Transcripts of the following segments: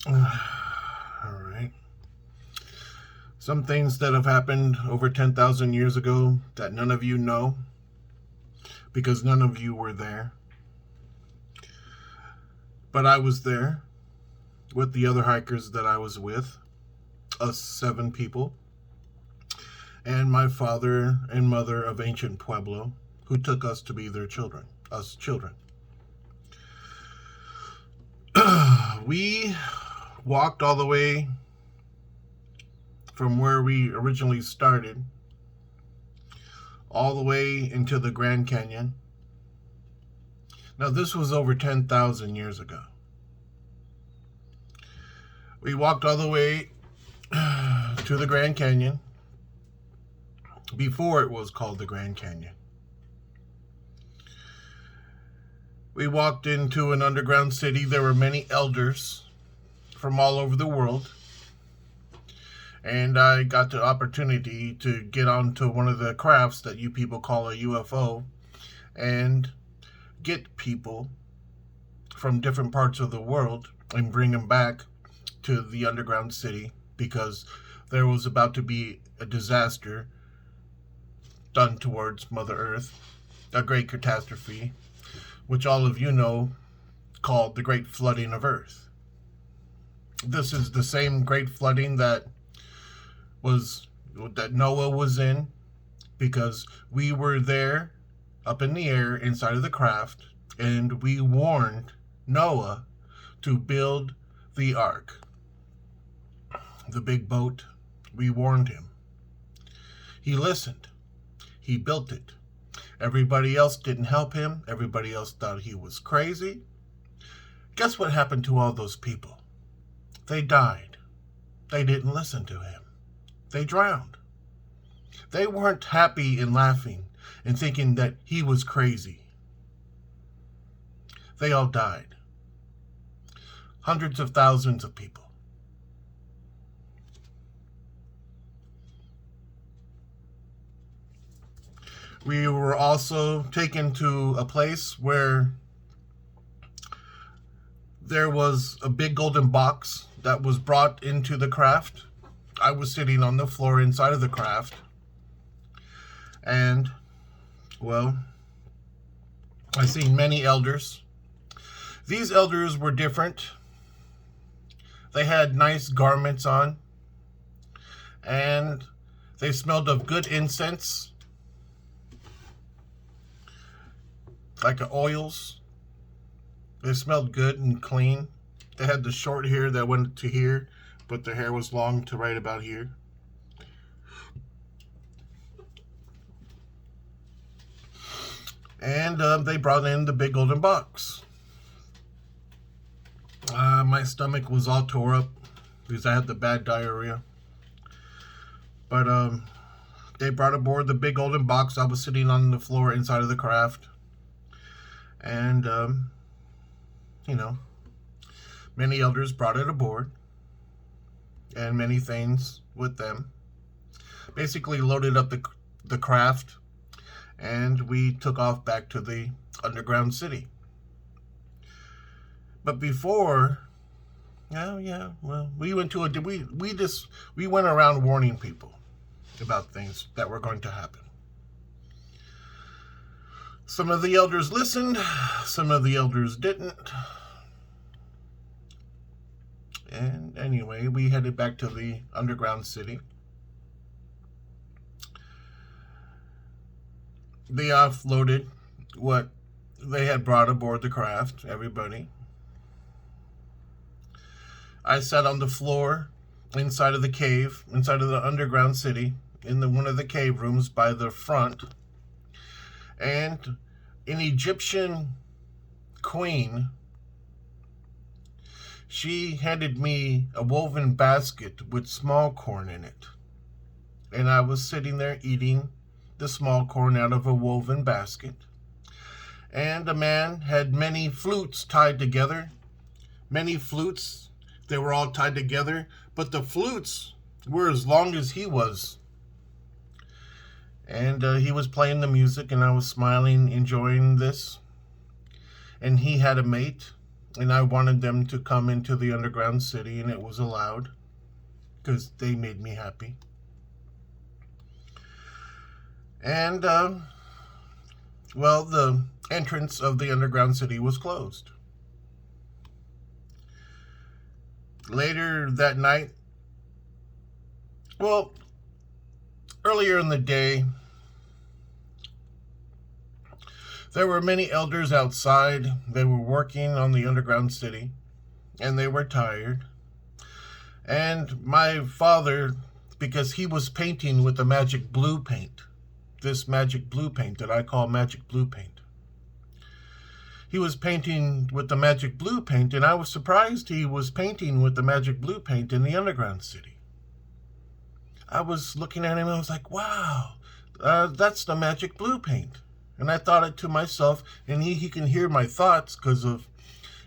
All right. Some things that have happened over 10,000 years ago that none of you know because none of you were there. But I was there with the other hikers that I was with, us 7 people, and my father and mother of ancient Pueblo, who took us to be their children, us children. We walked all the way from where we originally started all the way into the Grand Canyon. Now, this was over 10,000 years ago. We walked all the way to the Grand Canyon before it was called the Grand Canyon. We walked into an underground city. There were many elders from all over the world. And I got the opportunity to get onto one of the crafts that you people call a UFO and get people from different parts of the world and bring them back to the underground city because there was about to be a disaster done towards Mother Earth, a great catastrophe, which all of you know called the Great Flooding of Earth. This is the same great flooding that Noah was in, because we were there up in the air inside of the craft, and we warned Noah to build the ark, the big boat. We warned him. He listened. He built it. Everybody else didn't help him. Everybody else thought he was crazy. Guess what happened to all those people? They died. They didn't listen to him. They drowned. They weren't happy and laughing and thinking that he was crazy. They all died. Hundreds of thousands of people. We were also taken to a place where there was a big golden box that was brought into the craft. I was sitting on the floor inside of the craft. And, well, I seen many elders. These elders were different. They had nice garments on. And they smelled of good incense, like oils. They smelled good and clean. They had the short hair that went to here, but their hair was long to right about here. And they brought in the big golden box. My stomach was all tore up because I had the bad diarrhea. But they brought aboard the big golden box. I was sitting on the floor inside of the craft. And, many elders brought it aboard. And many things with them. Basically loaded up the craft. And we took off back to the underground city. But before, we went we went around warning people about things that were going to happen. Some of the elders listened, some of the elders didn't. And anyway, we headed back to the underground city. They offloaded what they had brought aboard the craft, everybody. I sat on the floor inside of the cave, inside of the underground city, in one of the cave rooms by the front. And an Egyptian queen, she handed me a woven basket with small corn in it. And I was sitting there eating the small corn out of a woven basket. And a man had many flutes tied together. Many flutes. They were all tied together, but the flutes were as long as he was. And he was playing the music, and I was smiling, enjoying this. And he had a mate, and I wanted them to come into the underground city, and it was allowed because they made me happy. And, well, the entrance of the underground city was closed. Later that night, well, earlier in the day, there were many elders outside. They were working on the underground city, and they were tired. And my father, because he was painting with the magic blue paint, this magic blue paint that I call magic blue paint. He was painting with the magic blue paint, and I was surprised he was painting with the magic blue paint in the underground city. I was looking at him, and I was like, wow, that's the magic blue paint. And I thought it to myself, and he can hear my thoughts because of,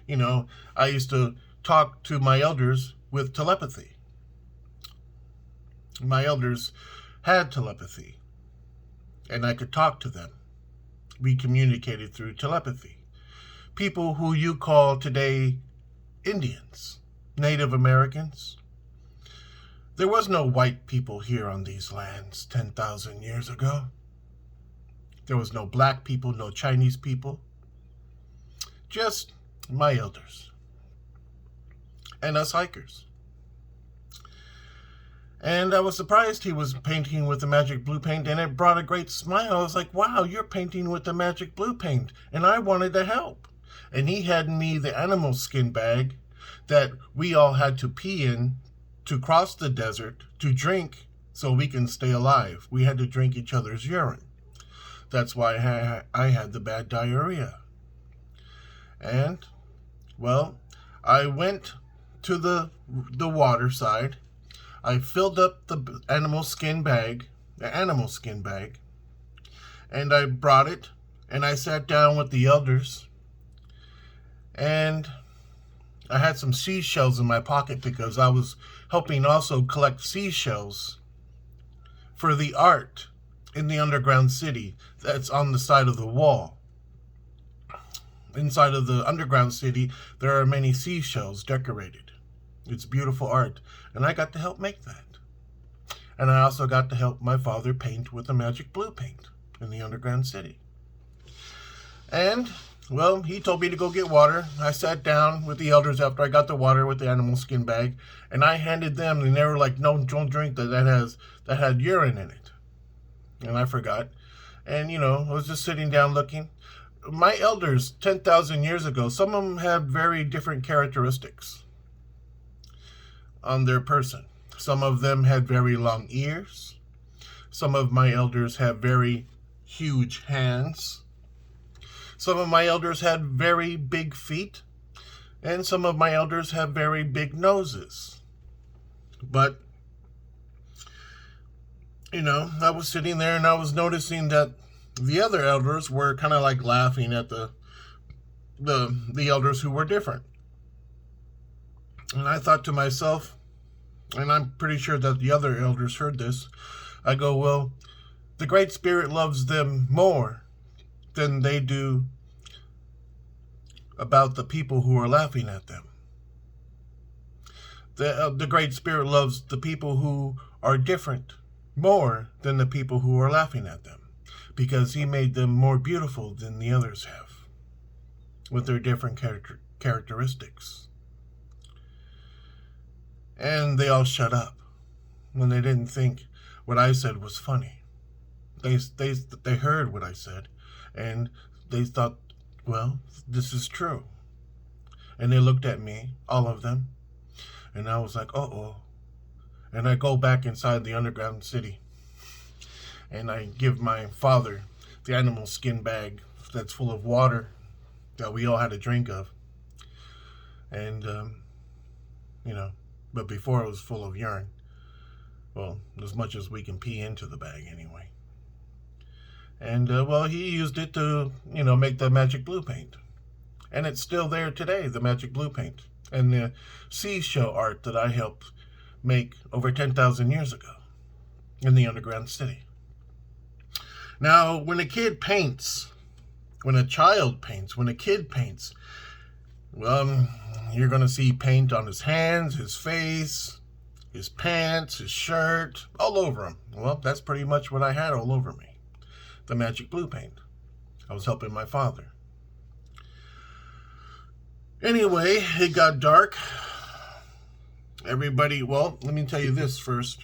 I used to talk to my elders with telepathy. My elders had telepathy, and I could talk to them. We communicated through telepathy. People who you call today Indians, Native Americans. There was no white people here on these lands 10,000 years ago. There was no black people, no Chinese people. Just my elders. And us hikers. And I was surprised he was painting with the magic blue paint, and it brought a great smile. I was like, wow, you're painting with the magic blue paint. And I wanted to help. And he had me the animal skin bag that we all had to pee in to cross the desert, to drink so we can stay alive. We had to drink each other's urine. That's why I had the bad diarrhea. And, well, I went to the water side. I filled up the animal skin bag, and I brought it, and I sat down with the elders, and I had some seashells in my pocket because I was helping also collect seashells for the art in the underground city that's on the side of the wall. Inside of the underground city, there are many seashells decorated. It's beautiful art, and I got to help make that. And I also got to help my father paint with the magic blue paint in the underground city. And, well, he told me to go get water. I sat down with the elders after I got the water with the animal skin bag, and I handed them, and they were like, no, don't drink that. That had urine in it. And I forgot. And, I was just sitting down looking. My elders, 10,000 years ago, some of them had very different characteristics on their person. Some of them had very long ears. Some of my elders have very huge hands. Some of my elders had very big feet. And some of my elders have very big noses. But, I was sitting there and I was noticing that the other elders were kind of like laughing at the elders who were different. And I thought to myself, and I'm pretty sure that the other elders heard this, I go, well, the Great Spirit loves them more than they do about the people who are laughing at them. The Great Spirit loves the people who are different more than the people who are laughing at them, because he made them more beautiful than the others have, with their different characteristics. And they all shut up when they didn't think what I said was funny. They heard what I said, and they thought, well, this is true. And they looked at me, all of them, and I was like, uh-oh. And I go back inside the underground city, and I give my father the animal skin bag that's full of water that we all had a drink of. And, but before it was full of urine. Well, as much as we can pee into the bag anyway. And, he used it to, make the magic blue paint. And it's still there today, the magic blue paint. And the seashell art that I helped make over 10,000 years ago in the underground city. Now, when a kid paints, when a child paints, when a kid paints, Well, you're going to see paint on his hands, his face, his pants, his shirt, all over him. Well, that's pretty much what I had all over me. The magic blue paint. I was helping my father. Anyway, it got dark. Everybody, well, let me tell you this first.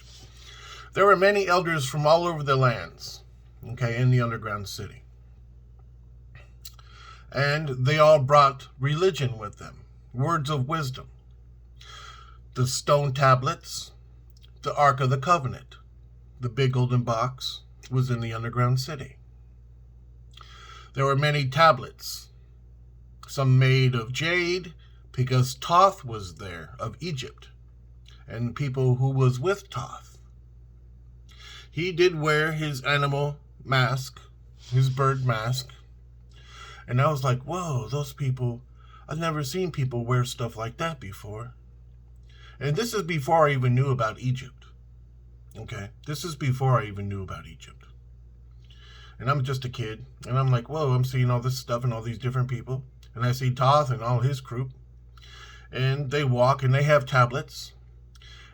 There were many elders from all over the lands, okay, in the underground city. And they all brought religion with them, words of wisdom. The stone tablets, the Ark of the Covenant, the big golden box was in the underground city. There were many tablets, some made of jade, because Thoth was there, of Egypt, and people who was with Thoth. He did wear his animal mask, his bird mask, and I was like, whoa, those people, I've never seen people wear stuff like that before. And this is before I even knew about Egypt. Okay, this is before I even knew about Egypt. And I'm just a kid, and I'm like, whoa, I'm seeing all this stuff and all these different people. And I see Thoth and all his crew. And they walk, and they have tablets.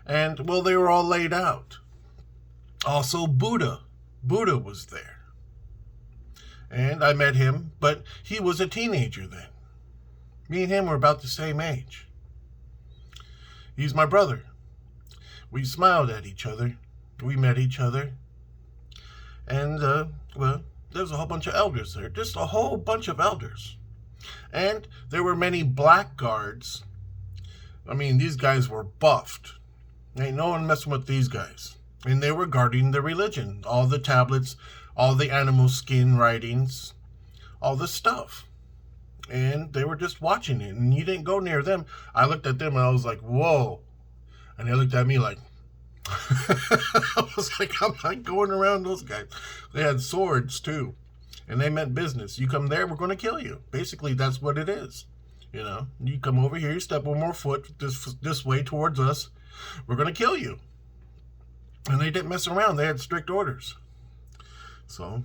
And, well, they were all laid out. Also, Buddha was there. And I met him, but he was a teenager then. Me and him were about the same age. He's my brother. We smiled at each other. We met each other. And, well, there was a whole bunch of elders there. Just a whole bunch of elders. And there were many black guards. I mean, these guys were buffed. Ain't no one messing with these guys. And they were guarding the religion. All the tablets, all the animal skin writings, all the stuff. And they were just watching it. And you didn't go near them. I looked at them and I was like, whoa. And they looked at me like, I was like, I'm not going around those guys. They had swords too. And they meant business. You come there, we're going to kill you. Basically, that's what it is. You know, you come over here, you step one more foot this way towards us, we're going to kill you. And they didn't mess around. They had strict orders. So,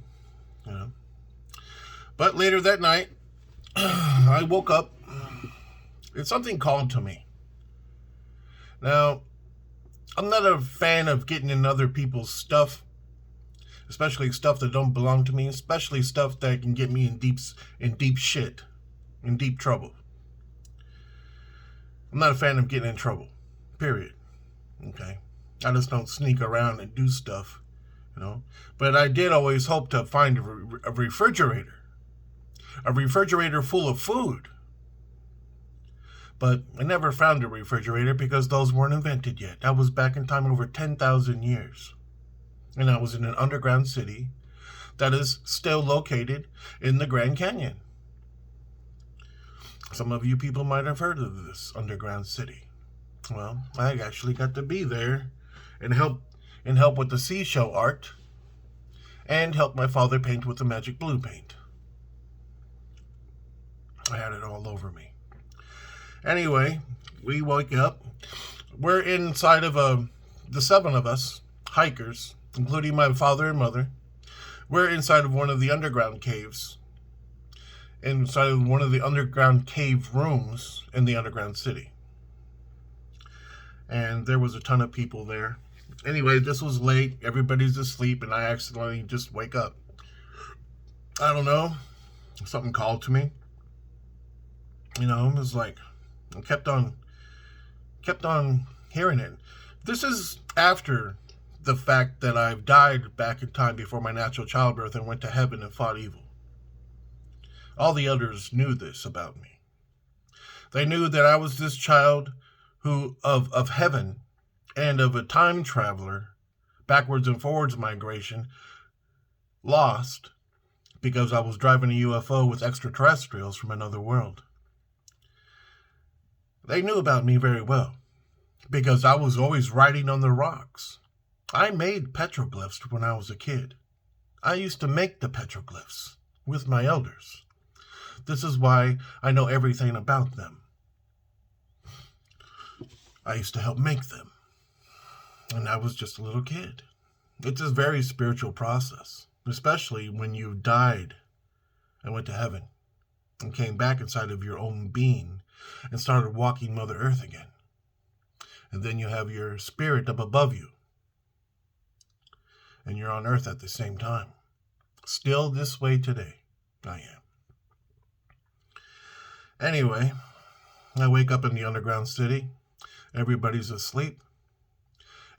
you know. But later that night, I woke up and something called to me. Now, I'm not a fan of getting in other people's stuff, especially stuff that don't belong to me, especially stuff that can get me in deep shit, in deep trouble. I'm not a fan of getting in trouble, period. Okay? I just don't sneak around and do stuff, you know. But I did always hope to find a refrigerator full of food. But I never found a refrigerator because those weren't invented yet. That was back in time over 10,000 years. And I was in an underground city that is still located in the Grand Canyon. Some of you people might have heard of this underground city. Well, I actually got to be there and help with the seashell art and help my father paint with the magic blue paint. I had it all over me. Anyway, we wake up. We're inside of the 7 of us, hikers, including my father and mother. We're inside of one of the underground caves, inside of one of the underground cave rooms in the underground city. And there was a ton of people there. Anyway, this was late. Everybody's asleep, and I accidentally just wake up. I don't know. Something called to me. You know, it was like, I kept on hearing it. This is after the fact that I've died back in time before my natural childbirth and went to heaven and fought evil. All the others knew this about me. They knew that I was this child who of heaven and of a time traveler, backwards and forwards migration, lost because I was driving a UFO with extraterrestrials from another world. They knew about me very well because I was always writing on the rocks. I made petroglyphs when I was a kid. I used to make the petroglyphs with my elders. This is why I know everything about them. I used to help make them. And I was just a little kid. It's a very spiritual process, especially when you died and went to heaven and came back inside of your own being and started walking Mother Earth again. And then you have your spirit up above you. And you're on Earth at the same time. Still this way today. I am. Anyway, I wake up in the underground city. Everybody's asleep.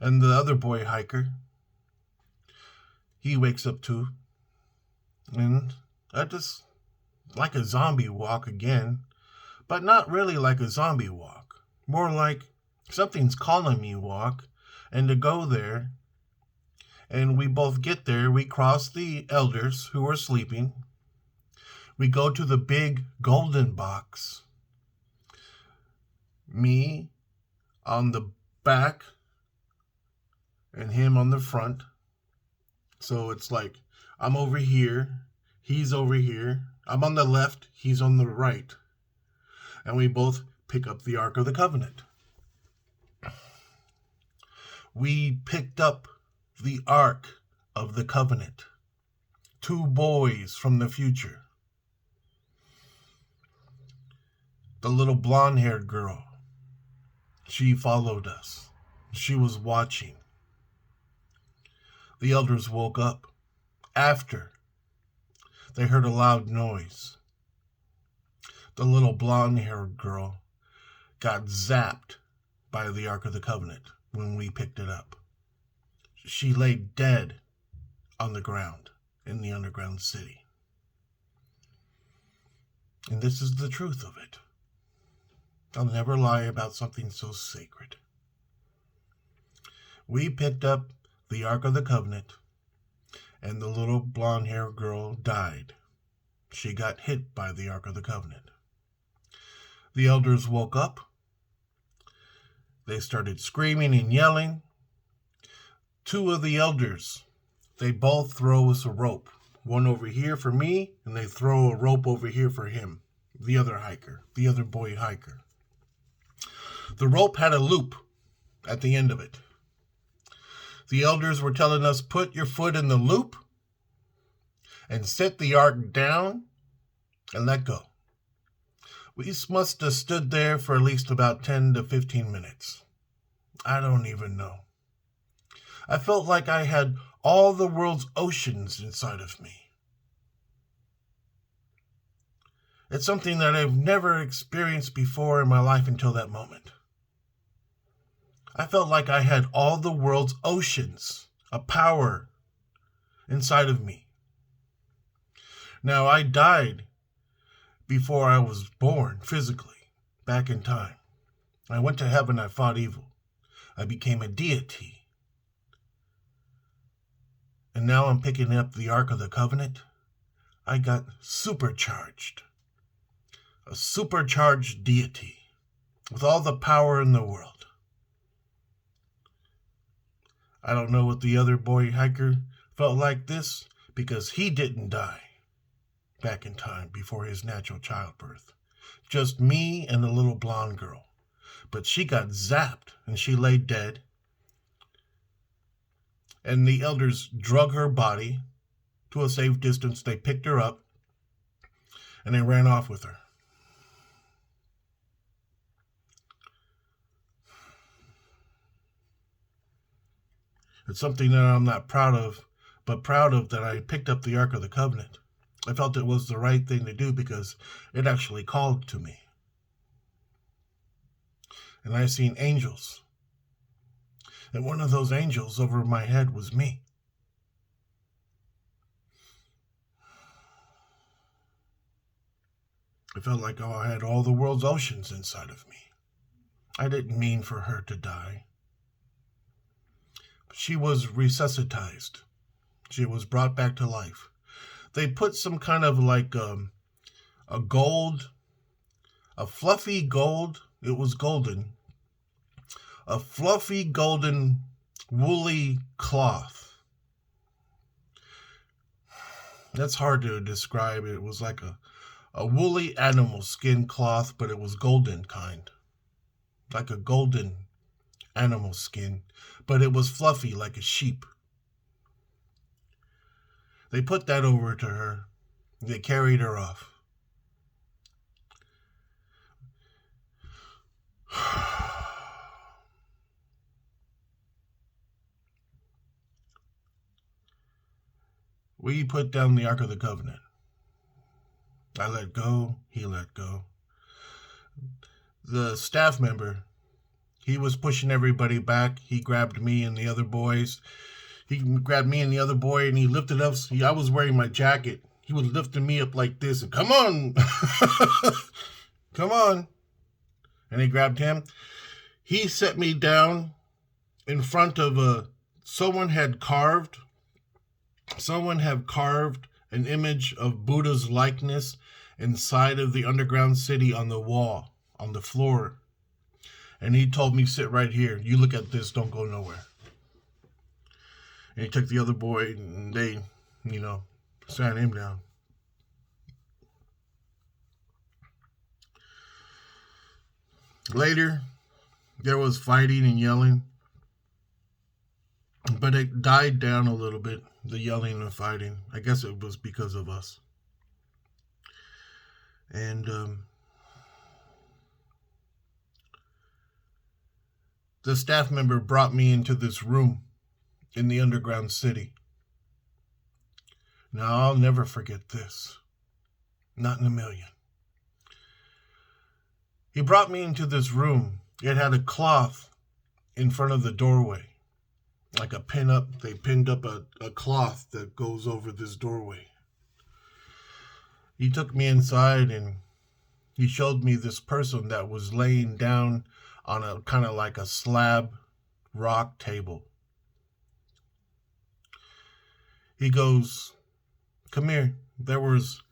And the other boy hiker, he wakes up too. And I just like a zombie walk again. But not really like a zombie walk. More like something's calling me walk. And to go there. And we both get there. We cross the elders who are sleeping. We go to the big golden box. Me on the back and him on the front. So it's like I'm over here, he's over here. I'm on the left, he's on the right. And we both pick up the Ark of the Covenant. We picked up the Ark of the Covenant. 2 boys from the future. The little blonde-haired girl. She followed us. She was watching. The elders woke up after they heard a loud noise. The little blonde-haired girl got zapped by the Ark of the Covenant when we picked it up. She lay dead on the ground in the underground city. And this is the truth of it. I'll never lie about something so sacred. We picked up the Ark of the Covenant, and the little blonde-haired girl died. She got hit by the Ark of the Covenant. The elders woke up. They started screaming and yelling. 2 of the elders, they both throw us a rope. One over here for me, and they throw a rope over here for him, the other hiker, the other boy hiker. The rope had a loop at the end of it. The elders were telling us, put your foot in the loop and set the Ark down and let go. We must have stood there for at least about 10 to 15 minutes. I don't even know. I felt like I had all the world's oceans inside of me. It's something that I've never experienced before in my life until that moment. I felt like I had all the world's oceans, a power inside of me. Now, I died before I was born physically, back in time. I went to heaven, I fought evil. I became a deity. And now I'm picking up the Ark of the Covenant. I got supercharged. A supercharged deity with all the power in the world. I don't know what the other boy hiker felt like this because he didn't die back in time before his natural childbirth. Just me and the little blonde girl. But she got zapped and she lay dead. And the elders drug her body to a safe distance. They picked her up and they ran off with her. It's something that I'm not proud of, but proud of that I picked up the Ark of the Covenant. I felt it was the right thing to do because it actually called to me. And I seen angels. And one of those angels over my head was me. I felt like I had all the world's oceans inside of me. I didn't mean for her to die. She was resuscitized. She was brought back to life. They put some kind of like a fluffy gold, it was golden, a fluffy golden woolly cloth. That's hard to describe. It was like a woolly animal skin cloth, but it was golden kind. Like a golden animal skin, but it was fluffy like a sheep. They put that over to her. They carried her off. We put down the Ark of the Covenant. I let go. He let go. The staff member, he was pushing everybody back. He grabbed me and the other boys. He grabbed me and the other boy, and he lifted up. I was wearing my jacket. He was lifting me up like this, and come on. Come on. And he grabbed him. He set me down in front of someone had carved an image of Buddha's likeness inside of the underground city on the wall, on the floor. And he told me, sit right here. You look at this, don't go nowhere. And he took the other boy and they, sat him down. Later, there was fighting and yelling, but it died down a little bit, the yelling and fighting. I guess it was because of us. And the staff member brought me into this room in the underground city. Now, I'll never forget this. Not in a million. He brought me into this room. It had a cloth in front of the doorway. Like a pin-up. They pinned up a cloth that goes over this doorway. He took me inside and he showed me this person that was laying down on a kind of like a slab rock table. He goes, come here. There was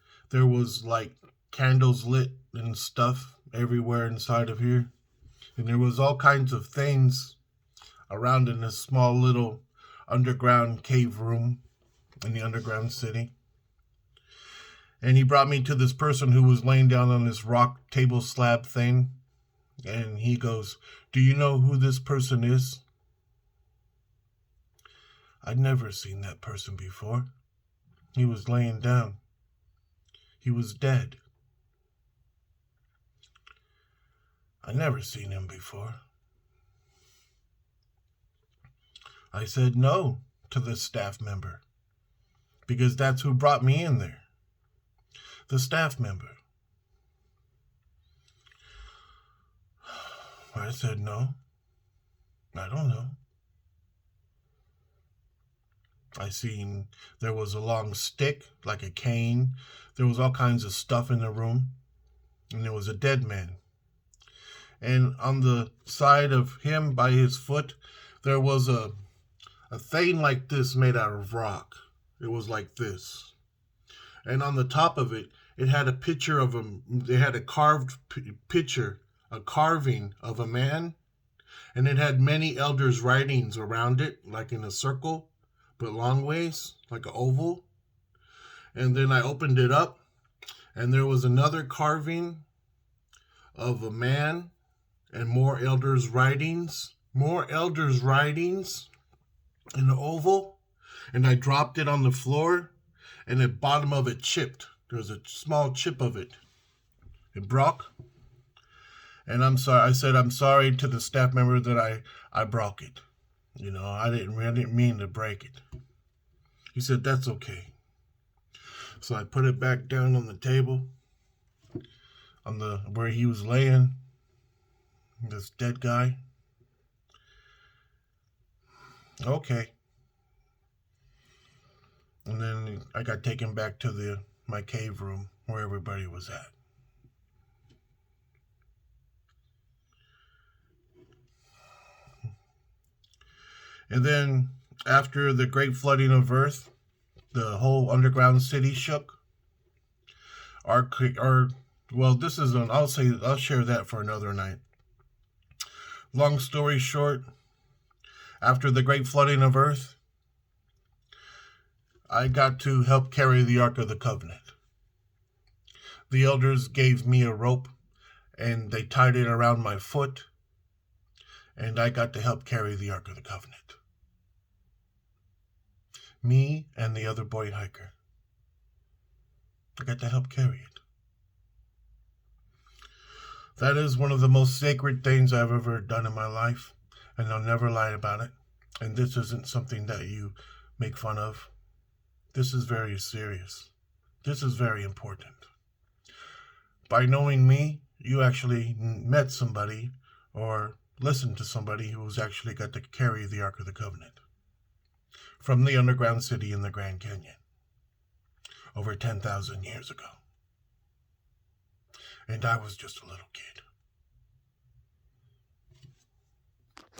like candles lit and stuff everywhere inside of here. And there was all kinds of things around in this small little underground cave room in the underground city. And he brought me to this person who was laying down on this rock table slab thing. And he goes, do you know who this person is? I'd never seen that person before. He was laying down. He was dead. I'd never seen him before. I said no to the staff member because that's who brought me in there. The staff member. I said no. I don't know. I seen there was a long stick, like a cane. There was all kinds of stuff in the room. And there was a dead man. And on the side of him, by his foot, there was a thing like this made out of rock. It was like this. And on the top of it, it had a picture of it had a carved picture, a carving of a man. And it had many elders' writings around it, like in a circle, but long ways, like an oval. And then I opened it up, and there was another carving of a man and more elders' writings in the oval. And I dropped it on the floor, and the bottom of it chipped. There was a small chip of it. It broke. And I'm sorry. I said I'm sorry to the staff member that I broke it. I didn't mean to break it. He said, that's okay. So I put it back down on the table, on where he was laying, this dead guy. Okay. And then I got taken back to my cave room where everybody was at. And then after the great flooding of earth, the whole underground city shook. I'll share that for another night. Long story short, after the great flooding of earth, I got to help carry the Ark of the Covenant. The elders gave me a rope and they tied it around my foot, and I got to help carry the Ark of the Covenant. Me and the other boy hiker. I got to help carry it. That is one of the most sacred things I've ever done in my life, and I'll never lie about it. And this isn't something that you make fun of. This is very serious. This is very important. By knowing me, you actually met somebody or listened to somebody who was actually got to carry the Ark of the Covenant from the underground city in the Grand Canyon over 10,000 years ago. And I was just a little kid.